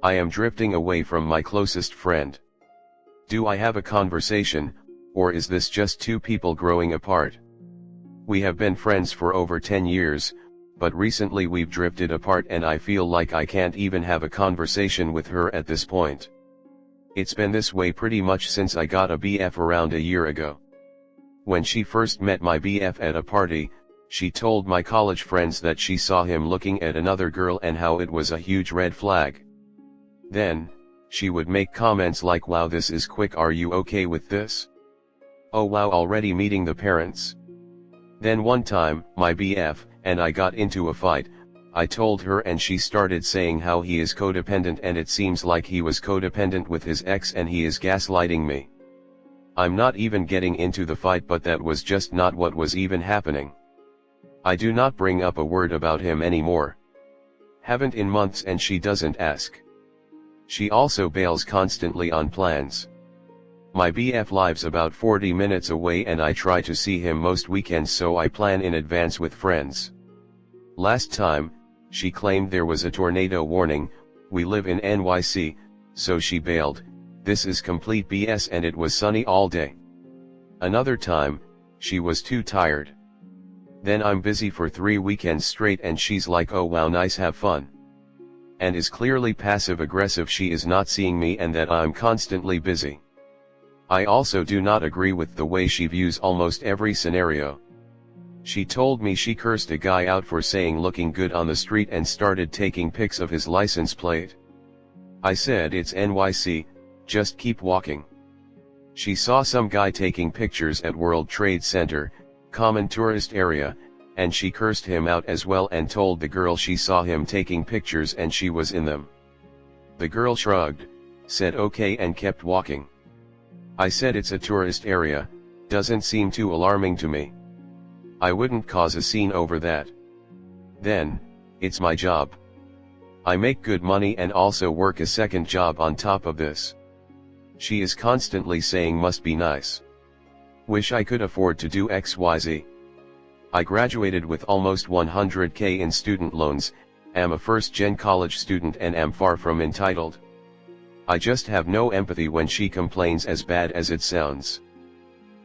I am drifting away from my closest friend. Do I have a conversation, or is this just two people growing apart? We have been friends for over 10 years, but recently we've drifted apart and I feel like I can't even have a conversation with her at this point. It's been this way pretty much since I got a BF around a year ago. When she first met my BF at a party, she told my college friends that she saw him looking at another girl and how it was a huge red flag. Then, she would make comments like, "Wow, this is quick, are you okay with this? Oh wow, already meeting the parents?" Then one time, my BF and I got into a fight. I told her and she started saying how he is codependent and it seems like he was codependent with his ex and he is gaslighting me. I'm not even getting into the fight, but that was just not what was even happening. I do not bring up a word about him anymore. Haven't in months and she doesn't ask. She also bails constantly on plans. My BF lives about 40 minutes away and I try to see him most weekends, so I plan in advance with friends. Last time, she claimed there was a tornado warning. We live in NYC, so she bailed. This is complete BS and it was sunny all day. Another time, she was too tired. Then I'm busy for 3 weekends straight and she's like, "Oh wow, nice, have fun." And is clearly passive aggressive. She is not seeing me and that I'm constantly busy. I also do not agree with the way she views almost every scenario. She told me she cursed a guy out for saying looking good on the street and started taking pics of his license plate. I said, "It's NYC, just keep walking." She saw some guy taking pictures at World Trade Center, common tourist area, and she cursed him out as well and told the girl she saw him taking pictures and she was in them. The girl shrugged, said okay and kept walking. I said, "It's a tourist area, doesn't seem too alarming to me. I wouldn't cause a scene over that." Then, "It's my job. I make good money and also work a second job on top of this." She is constantly saying must be nice. Wish I could afford to do XYZ. I graduated with almost 100K in student loans, am a first-gen college student and am far from entitled. I just have no empathy when she complains, as bad as it sounds.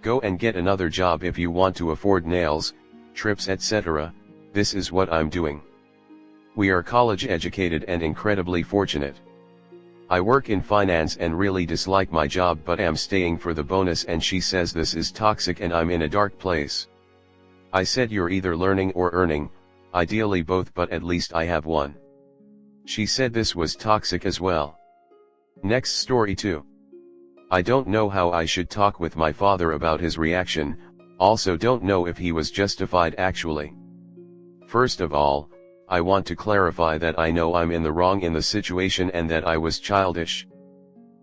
Go and get another job if you want to afford nails, trips, etc. This is what I'm doing. We are college educated and incredibly fortunate. I work in finance and really dislike my job but am staying for the bonus, and she says this is toxic and I'm in a dark place. I said, "You're either learning or earning, ideally both, but at least I have one." She said this was toxic as well. Next story 2. I don't know how I should talk with my father about his reaction, also don't know if he was justified actually. First of all, I want to clarify that I know I'm in the wrong in the situation and that I was childish.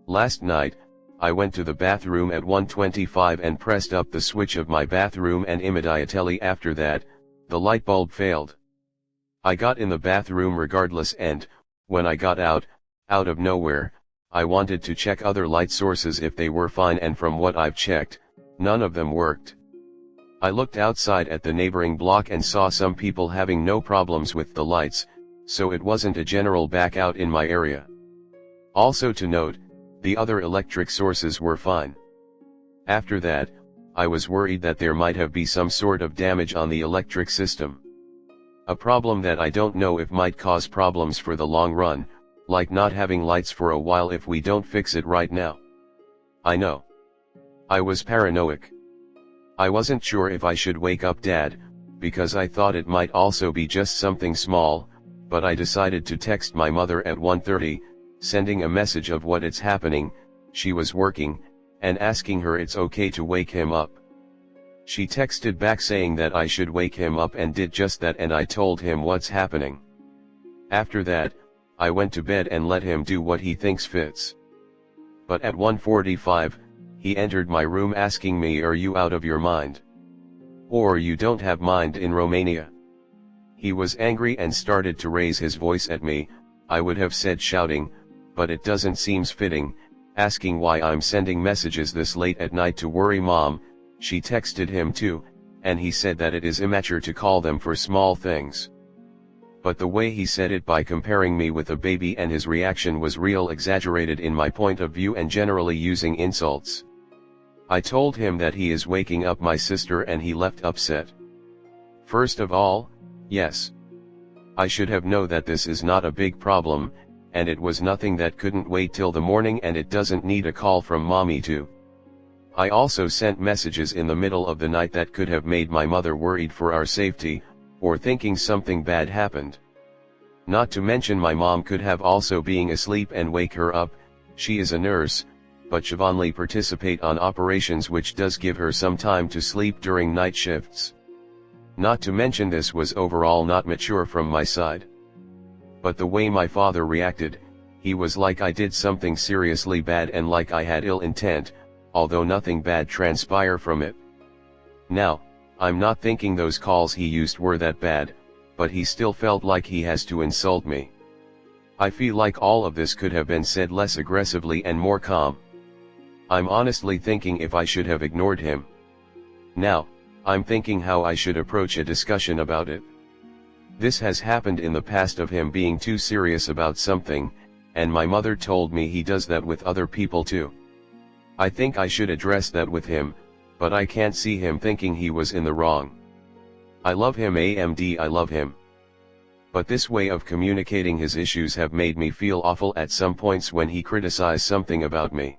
Last night, I went to the bathroom at 1:25 and pressed up the switch of my bathroom and immediately after that, the light bulb failed. I got in the bathroom regardless and, when I got out of nowhere, I wanted to check other light sources if they were fine, and from what I've checked, none of them worked. I looked outside at the neighboring block and saw some people having no problems with the lights, so it wasn't a general blackout in my area. Also to note, the other electric sources were fine. After that, I was worried that there might have been some sort of damage on the electric system. A problem that I don't know if might cause problems for the long run, like not having lights for a while if we don't fix it right now. I know. I was paranoid. I wasn't sure if I should wake up Dad, because I thought it might also be just something small, but I decided to text my mother at 1:30, sending a message of what it's happening, she was working, and asking her it's okay to wake him up. She texted back saying that I should wake him up and did just that, and I told him what's happening. After that, I went to bed and let him do what he thinks fits. But at 1:45, he entered my room asking me, "Are you out of your mind? Or you don't have mind in Romania?" He was angry and started to raise his voice at me. I would have said shouting, but it doesn't seems fitting, asking why I'm sending messages this late at night to worry Mom. She texted him too, and he said that it is immature to call them for small things. But the way he said it, by comparing me with a baby, and his reaction was real exaggerated in my point of view and generally using insults. I told him that he is waking up my sister, and he left upset. First of all, yes, I should have known that this is not a big problem, and it was nothing that couldn't wait till the morning, and it doesn't need a call from mommy too. I also sent messages in the middle of the night that could have made my mother worried for our safety, or thinking something bad happened. Not to mention my mom could have also being asleep and wake her up. She is a nurse, but she only participate on operations, which does give her some time to sleep during night shifts. Not to mention this was overall not mature from my side. But the way my father reacted, he was like I did something seriously bad and like I had ill intent, although nothing bad transpired from it. Now, I'm not thinking those calls he used were that bad, but he still felt like he has to insult me. I feel like all of this could have been said less aggressively and more calm. I'm honestly thinking if I should have ignored him. Now, I'm thinking how I should approach a discussion about it. This has happened in the past of him being too serious about something, and my mother told me he does that with other people too. I think I should address that with him, but I can't see him thinking he was in the wrong. I love him, AMD, I love him. But this way of communicating his issues have made me feel awful at some points when he criticized something about me.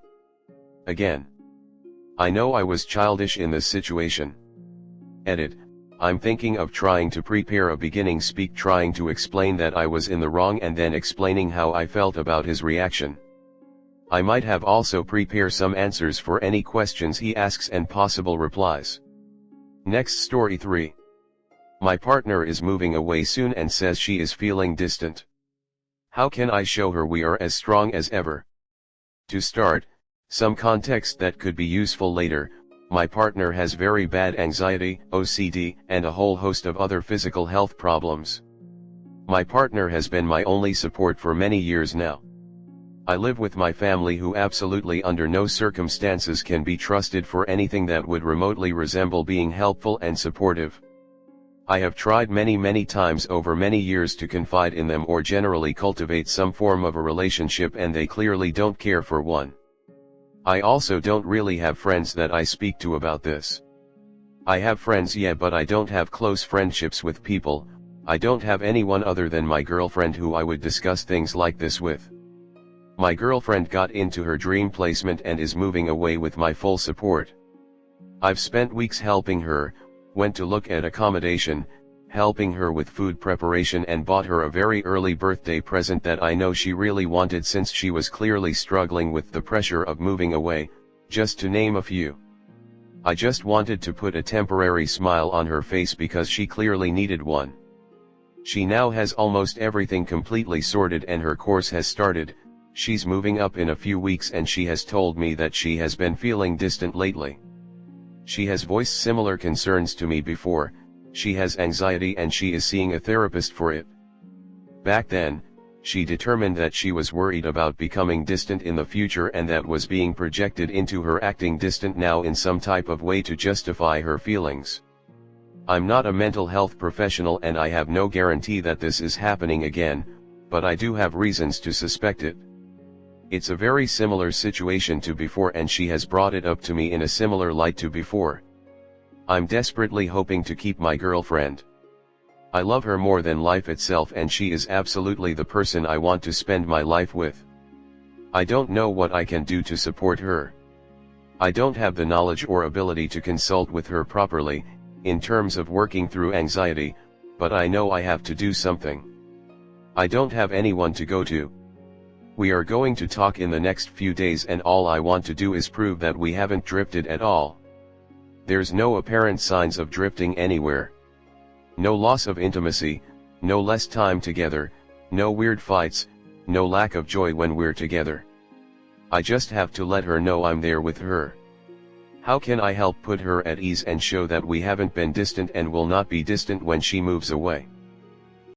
Again, I know I was childish in this situation. Edit, I'm thinking of trying to prepare a beginning speak trying to explain that I was in the wrong and then explaining how I felt about his reaction. I might have also prepare some answers for any questions he asks and possible replies. Next, story 3. My partner is moving away soon and says she is feeling distant. How can I show her we are as strong as ever? To start, some context that could be useful later. My partner has very bad anxiety, OCD, and a whole host of other physical health problems. My partner has been my only support for many years now. I live with my family, who absolutely under no circumstances can be trusted for anything that would remotely resemble being helpful and supportive. I have tried many times over many years to confide in them or generally cultivate some form of a relationship, and they clearly don't care for one. I also don't really have friends that I speak to about this. I have friends, yeah, but I don't have close friendships with people. I don't have anyone other than my girlfriend who I would discuss things like this with. My girlfriend got into her dream placement and is moving away with my full support. I've spent weeks helping her, went to look at accommodation, helping her with food preparation, and bought her a very early birthday present that I know she really wanted, since she was clearly struggling with the pressure of moving away, just to name a few. I just wanted to put a temporary smile on her face because she clearly needed one. She now has almost everything completely sorted and her course has started. She's moving up in a few weeks and she has told me that she has been feeling distant lately. She has voiced similar concerns to me before. She has anxiety and she is seeing a therapist for it. Back then, she determined that she was worried about becoming distant in the future, and that was being projected into her acting distant now in some type of way to justify her feelings. I'm not a mental health professional and I have no guarantee that this is happening again, but I do have reasons to suspect it. It's a very similar situation to before, and she has brought it up to me in a similar light to before. I'm desperately hoping to keep my girlfriend. I love her more than life itself, and she is absolutely the person I want to spend my life with. I don't know what I can do to support her. I don't have the knowledge or ability to consult with her properly, in terms of working through anxiety, but I know I have to do something. I don't have anyone to go to. We are going to talk in the next few days, and all I want to do is prove that we haven't drifted at all. There's no apparent signs of drifting anywhere. No loss of intimacy, no less time together, no weird fights, no lack of joy when we're together. I just have to let her know I'm there with her. How can I help put her at ease and show that we haven't been distant and will not be distant when she moves away?